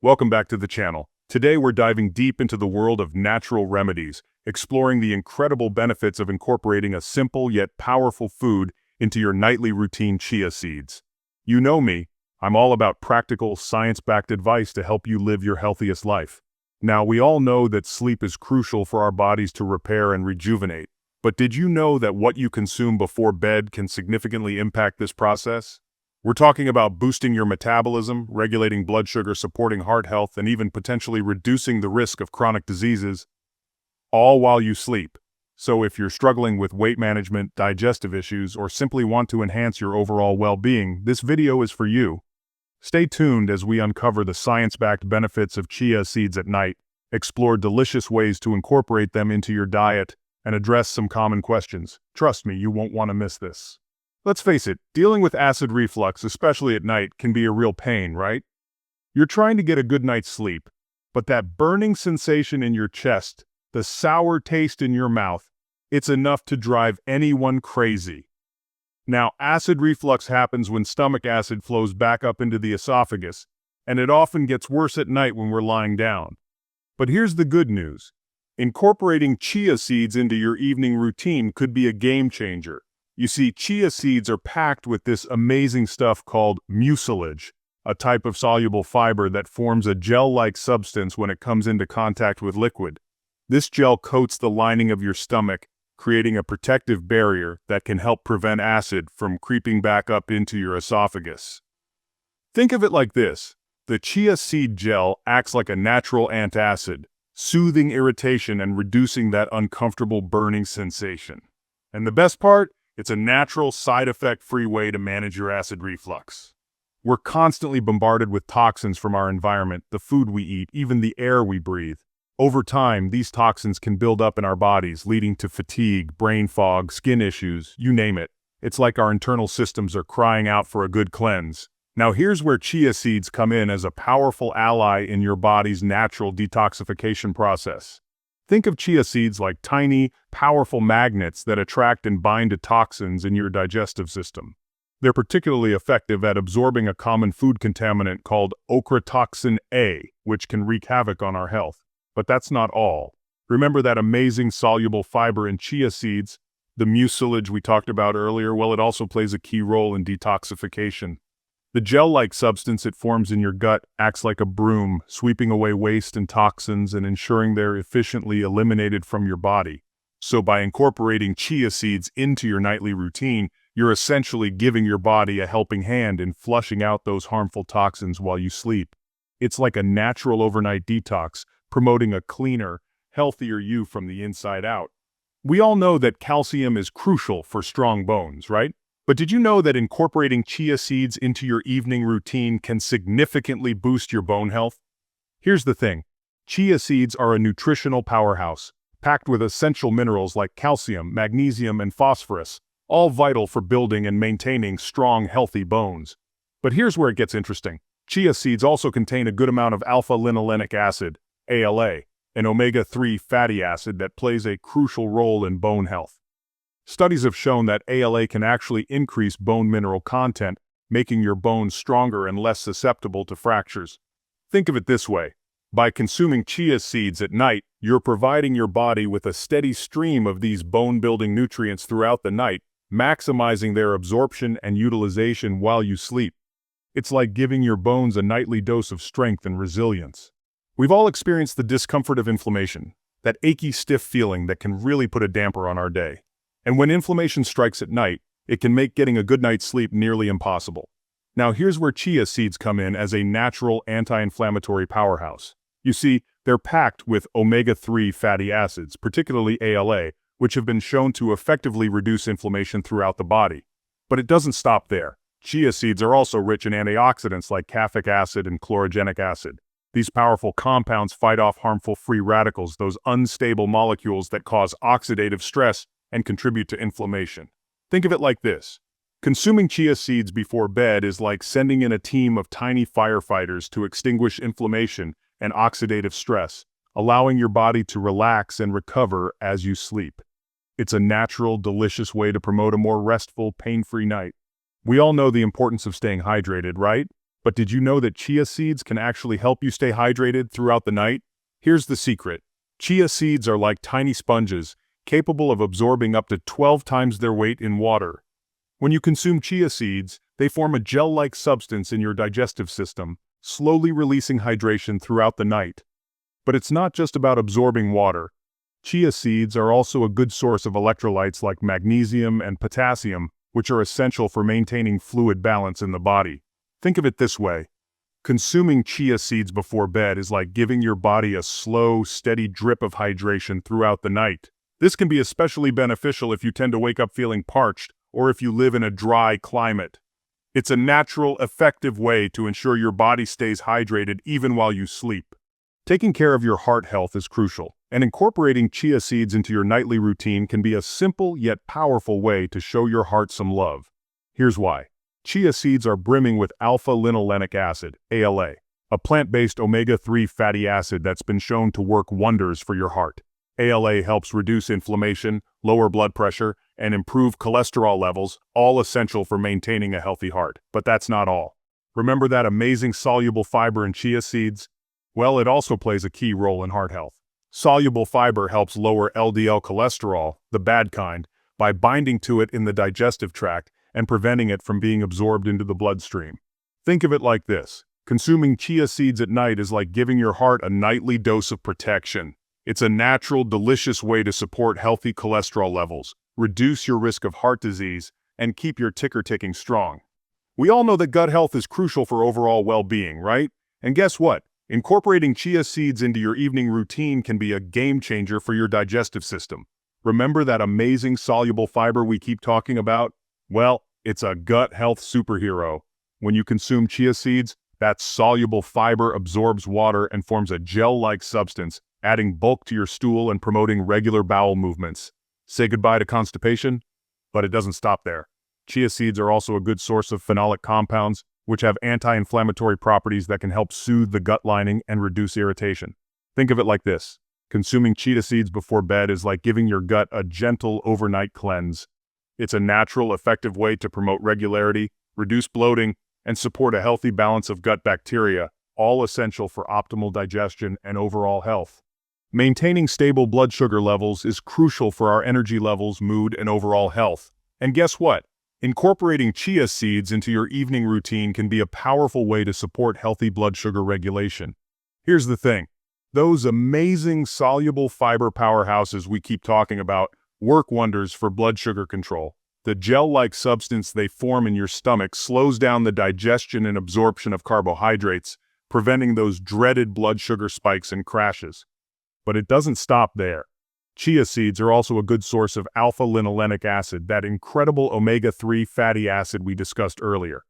Welcome back to the channel. Today we're diving deep into the world of natural remedies, exploring the incredible benefits of incorporating a simple yet powerful food into your nightly routine: chia seeds. You know me, I'm all about practical, science-backed advice to help you live your healthiest life. Now, we all know that sleep is crucial for our bodies to repair and rejuvenate. But did you know that what you consume before bed can significantly impact this process? We're talking about boosting your metabolism, regulating blood sugar, supporting heart health, and even potentially reducing the risk of chronic diseases, all while you sleep. So if you're struggling with weight management, digestive issues, or simply want to enhance your overall well-being, this video is for you. Stay tuned as we uncover the science-backed benefits of chia seeds at night, explore delicious ways to incorporate them into your diet, and address some common questions. Trust me, you won't want to miss this. Let's face it, dealing with acid reflux, especially at night, can be a real pain, right? You're trying to get a good night's sleep, but that burning sensation in your chest, the sour taste in your mouth, it's enough to drive anyone crazy. Now, acid reflux happens when stomach acid flows back up into the esophagus, and it often gets worse at night when we're lying down. But here's the good news. Incorporating chia seeds into your evening routine could be a game changer. You see, chia seeds are packed with this amazing stuff called mucilage, a type of soluble fiber that forms a gel-like substance when it comes into contact with liquid. This gel coats the lining of your stomach, creating a protective barrier that can help prevent acid from creeping back up into your esophagus. Think of it like this. The chia seed gel acts like a natural antacid, soothing irritation and reducing that uncomfortable burning sensation. And the best part? It's a natural, side effect-free way to manage your acid reflux. We're constantly bombarded with toxins from our environment, the food we eat, even the air we breathe. Over time, these toxins can build up in our bodies, leading to fatigue, brain fog, skin issues, you name it. It's like our internal systems are crying out for a good cleanse. Now here's where chia seeds come in as a powerful ally in your body's natural detoxification process. Think of chia seeds like tiny, powerful magnets that attract and bind to toxins in your digestive system. They're particularly effective at absorbing a common food contaminant called ochratoxin A, which can wreak havoc on our health. But that's not all. Remember that amazing soluble fiber in chia seeds, the mucilage we talked about earlier? Well, it also plays a key role in detoxification. The gel-like substance it forms in your gut acts like a broom, sweeping away waste and toxins and ensuring they're efficiently eliminated from your body. So by incorporating chia seeds into your nightly routine, you're essentially giving your body a helping hand in flushing out those harmful toxins while you sleep. It's like a natural overnight detox, promoting a cleaner, healthier you from the inside out. We all know that calcium is crucial for strong bones, right? But did you know that incorporating chia seeds into your evening routine can significantly boost your bone health? Here's the thing. Chia seeds are a nutritional powerhouse, packed with essential minerals like calcium, magnesium, and phosphorus, all vital for building and maintaining strong, healthy bones. But here's where it gets interesting. Chia seeds also contain a good amount of alpha-linolenic acid, ALA, an omega-3 fatty acid that plays a crucial role in bone health. Studies have shown that ALA can actually increase bone mineral content, making your bones stronger and less susceptible to fractures. Think of it this way. By consuming chia seeds at night, you're providing your body with a steady stream of these bone-building nutrients throughout the night, maximizing their absorption and utilization while you sleep. It's like giving your bones a nightly dose of strength and resilience. We've all experienced the discomfort of inflammation, that achy, stiff feeling that can really put a damper on our day. And when inflammation strikes at night, it can make getting a good night's sleep nearly impossible. Now here's where chia seeds come in as a natural anti-inflammatory powerhouse. You see, they're packed with omega-3 fatty acids, particularly ALA, which have been shown to effectively reduce inflammation throughout the body. But it doesn't stop there. Chia seeds are also rich in antioxidants like caffeic acid and chlorogenic acid. These powerful compounds fight off harmful free radicals, those unstable molecules that cause oxidative stress and contribute to inflammation. Think of it like this. Consuming chia seeds before bed is like sending in a team of tiny firefighters to extinguish inflammation and oxidative stress, allowing your body to relax and recover as you sleep. It's a natural, delicious way to promote a more restful, pain-free night. We all know the importance of staying hydrated, right? But did you know that chia seeds can actually help you stay hydrated throughout the night? Here's the secret. Chia seeds are like tiny sponges, capable of absorbing up to 12 times their weight in water. When you consume chia seeds, they form a gel-like substance in your digestive system, slowly releasing hydration throughout the night. But it's not just about absorbing water. Chia seeds are also a good source of electrolytes like magnesium and potassium, which are essential for maintaining fluid balance in the body. Think of it this way. Consuming chia seeds before bed is like giving your body a slow, steady drip of hydration throughout the night. This can be especially beneficial if you tend to wake up feeling parched or if you live in a dry climate. It's a natural, effective way to ensure your body stays hydrated even while you sleep. Taking care of your heart health is crucial, and incorporating chia seeds into your nightly routine can be a simple yet powerful way to show your heart some love. Here's why. Chia seeds are brimming with alpha-linolenic acid, ALA, a plant-based omega-3 fatty acid that's been shown to work wonders for your heart. ALA helps reduce inflammation, lower blood pressure, and improve cholesterol levels, all essential for maintaining a healthy heart. But that's not all. Remember that amazing soluble fiber in chia seeds? Well, it also plays a key role in heart health. Soluble fiber helps lower LDL cholesterol, the bad kind, by binding to it in the digestive tract and preventing it from being absorbed into the bloodstream. Think of it like this. Consuming chia seeds at night is like giving your heart a nightly dose of protection. It's a natural, delicious way to support healthy cholesterol levels, reduce your risk of heart disease, and keep your ticker ticking strong. We all know that gut health is crucial for overall well-being, right? And guess what? Incorporating chia seeds into your evening routine can be a game changer for your digestive system. Remember that amazing soluble fiber we keep talking about? Well, it's a gut health superhero. When you consume chia seeds, that soluble fiber absorbs water and forms a gel-like substance, adding bulk to your stool and promoting regular bowel movements. Say goodbye to constipation? But it doesn't stop there. Chia seeds are also a good source of phenolic compounds, which have anti-inflammatory properties that can help soothe the gut lining and reduce irritation. Think of it like this. Consuming chia seeds before bed is like giving your gut a gentle overnight cleanse. It's a natural, effective way to promote regularity, reduce bloating, and support a healthy balance of gut bacteria, all essential for optimal digestion and overall health. Maintaining stable blood sugar levels is crucial for our energy levels, mood, and overall health. And guess what? Incorporating chia seeds into your evening routine can be a powerful way to support healthy blood sugar regulation. Here's the thing. Those amazing soluble fiber powerhouses we keep talking about work wonders for blood sugar control. The gel-like substance they form in your stomach slows down the digestion and absorption of carbohydrates, preventing those dreaded blood sugar spikes and crashes. But it doesn't stop there. Chia seeds are also a good source of alpha-linolenic acid, that incredible omega-3 fatty acid we discussed earlier.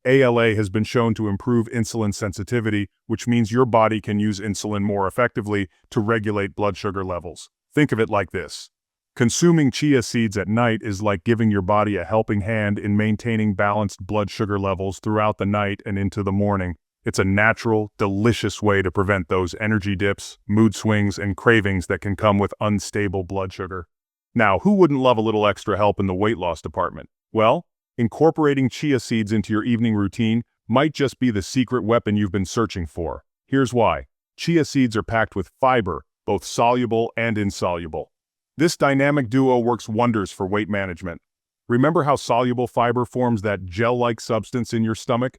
ALA has been shown to improve insulin sensitivity, which means your body can use insulin more effectively to regulate blood sugar levels. Think of it like this. Consuming chia seeds at night is like giving your body a helping hand in maintaining balanced blood sugar levels throughout the night and into the morning. It's a natural, delicious way to prevent those energy dips, mood swings, and cravings that can come with unstable blood sugar. Now, who wouldn't love a little extra help in the weight loss department? Well, incorporating chia seeds into your evening routine might just be the secret weapon you've been searching for. Here's why. Chia seeds are packed with fiber, both soluble and insoluble. This dynamic duo works wonders for weight management. Remember how soluble fiber forms that gel-like substance in your stomach?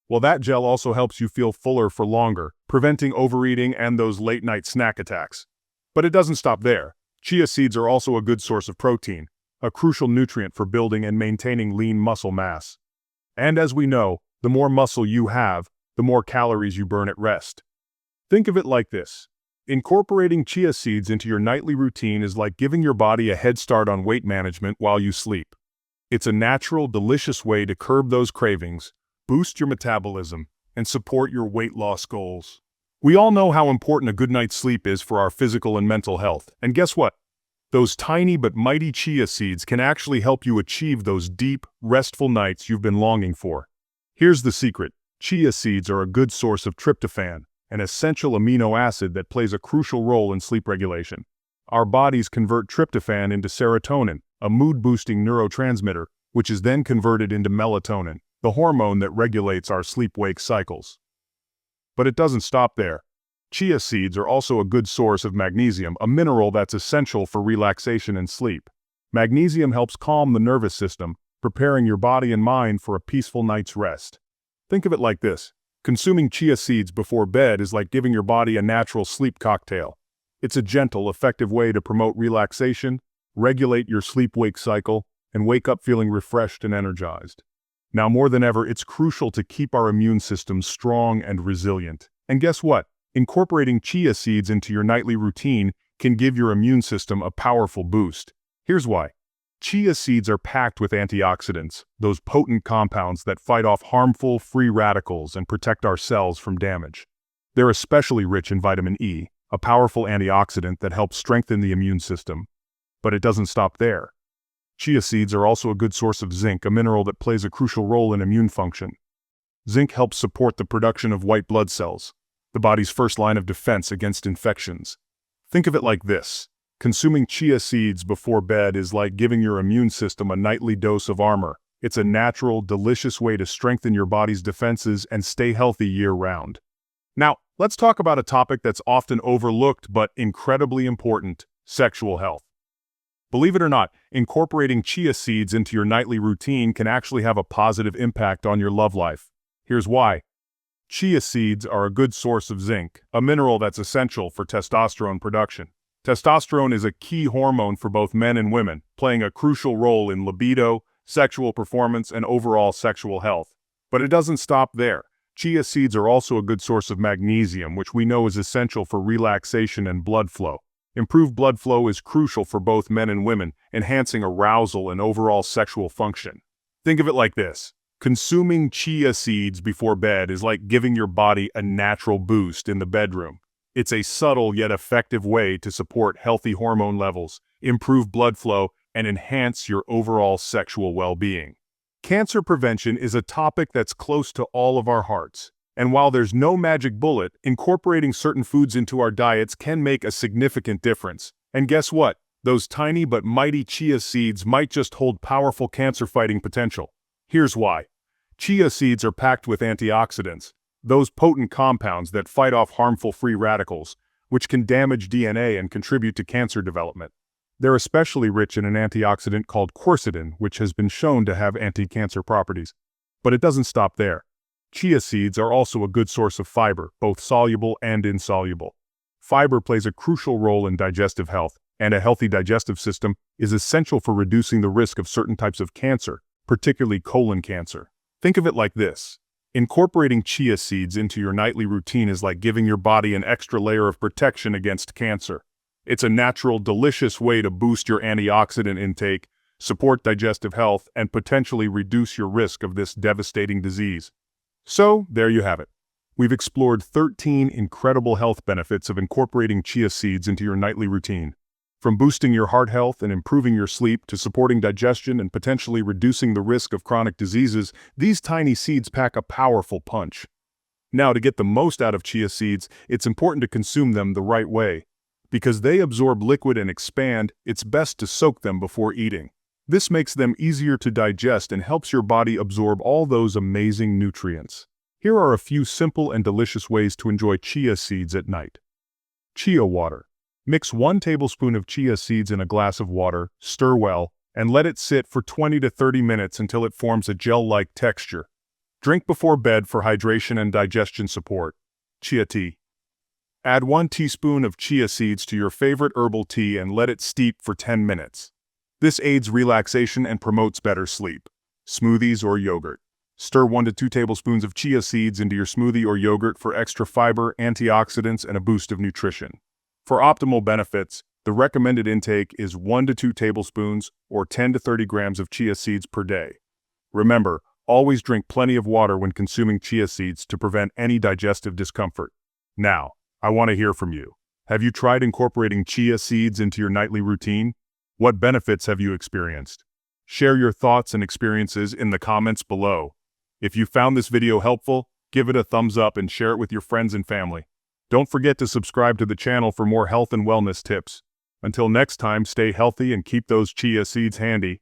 Well, that gel also helps you feel fuller for longer, preventing overeating and those late-night snack attacks. But it doesn't stop there. Chia seeds are also a good source of protein, a crucial nutrient for building and maintaining lean muscle mass. And as we know, the more muscle you have, the more calories you burn at rest. Think of it like this. Incorporating chia seeds into your nightly routine is like giving your body a head start on weight management while you sleep. It's a natural, delicious way to curb those cravings, boost your metabolism, and support your weight loss goals. We all know how important a good night's sleep is for our physical and mental health. And guess what? Those tiny but mighty chia seeds can actually help you achieve those deep, restful nights you've been longing for. Here's the secret. Chia seeds are a good source of tryptophan, an essential amino acid that plays a crucial role in sleep regulation. Our bodies convert tryptophan into serotonin, a mood-boosting neurotransmitter, which is then converted into melatonin, the hormone that regulates our sleep-wake cycles. But it doesn't stop there. Chia seeds are also a good source of magnesium, a mineral that's essential for relaxation and sleep. Magnesium helps calm the nervous system, preparing your body and mind for a peaceful night's rest. Think of it like this. Consuming chia seeds before bed is like giving your body a natural sleep cocktail. It's a gentle, effective way to promote relaxation, regulate your sleep-wake cycle, and wake up feeling refreshed and energized. Now more than ever, it's crucial to keep our immune system strong and resilient. And guess what? Incorporating chia seeds into your nightly routine can give your immune system a powerful boost. Here's why. Chia seeds are packed with antioxidants, those potent compounds that fight off harmful free radicals and protect our cells from damage. They're especially rich in vitamin E, a powerful antioxidant that helps strengthen the immune system. But it doesn't stop there. Chia seeds are also a good source of zinc, a mineral that plays a crucial role in immune function. Zinc helps support the production of white blood cells, the body's first line of defense against infections. Think of it like this. Consuming chia seeds before bed is like giving your immune system a nightly dose of armor. It's a natural, delicious way to strengthen your body's defenses and stay healthy year-round. Now, let's talk about a topic that's often overlooked but incredibly important: sexual health. Believe it or not, incorporating chia seeds into your nightly routine can actually have a positive impact on your love life. Here's why. Chia seeds are a good source of zinc, a mineral that's essential for testosterone production. Testosterone is a key hormone for both men and women, playing a crucial role in libido, sexual performance, and overall sexual health. But it doesn't stop there. Chia seeds are also a good source of magnesium, which we know is essential for relaxation and blood flow. Improved blood flow is crucial for both men and women, enhancing arousal and overall sexual function. Think of it like this. Consuming chia seeds before bed is like giving your body a natural boost in the bedroom. It's a subtle yet effective way to support healthy hormone levels, improve blood flow, and enhance your overall sexual well-being. Cancer prevention is a topic that's close to all of our hearts. And while there's no magic bullet, incorporating certain foods into our diets can make a significant difference. And guess what? Those tiny but mighty chia seeds might just hold powerful cancer-fighting potential. Here's why. Chia seeds are packed with antioxidants, those potent compounds that fight off harmful free radicals, which can damage DNA and contribute to cancer development. They're especially rich in an antioxidant called quercetin, which has been shown to have anti-cancer properties. But it doesn't stop there. Chia seeds are also a good source of fiber, both soluble and insoluble. Fiber plays a crucial role in digestive health, and a healthy digestive system is essential for reducing the risk of certain types of cancer, particularly colon cancer. Think of it like this. Incorporating chia seeds into your nightly routine is like giving your body an extra layer of protection against cancer. It's a natural, delicious way to boost your antioxidant intake, support digestive health, and potentially reduce your risk of this devastating disease. So, there you have it. We've explored 13 incredible health benefits of incorporating chia seeds into your nightly routine. From boosting your heart health and improving your sleep to supporting digestion and potentially reducing the risk of chronic diseases, these tiny seeds pack a powerful punch. Now, to get the most out of chia seeds, it's important to consume them the right way. Because they absorb liquid and expand, it's best to soak them before eating. This makes them easier to digest and helps your body absorb all those amazing nutrients. Here are a few simple and delicious ways to enjoy chia seeds at night. Chia water. Mix 1 tablespoon of chia seeds in a glass of water, stir well, and let it sit for 20 to 30 minutes until it forms a gel-like texture. Drink before bed for hydration and digestion support. Chia tea. Add 1 teaspoon of chia seeds to your favorite herbal tea and let it steep for 10 minutes. This aids relaxation and promotes better sleep. Smoothies or yogurt. Stir 1 to 2 tablespoons of chia seeds into your smoothie or yogurt for extra fiber, antioxidants, and a boost of nutrition. For optimal benefits, the recommended intake is 1 to 2 tablespoons or 10 to 30 grams of chia seeds per day. Remember, always drink plenty of water when consuming chia seeds to prevent any digestive discomfort. Now, I want to hear from you. Have you tried incorporating chia seeds into your nightly routine? What benefits have you experienced? Share your thoughts and experiences in the comments below. If you found this video helpful, give it a thumbs up and share it with your friends and family. Don't forget to subscribe to the channel for more health and wellness tips. Until next time, stay healthy and keep those chia seeds handy.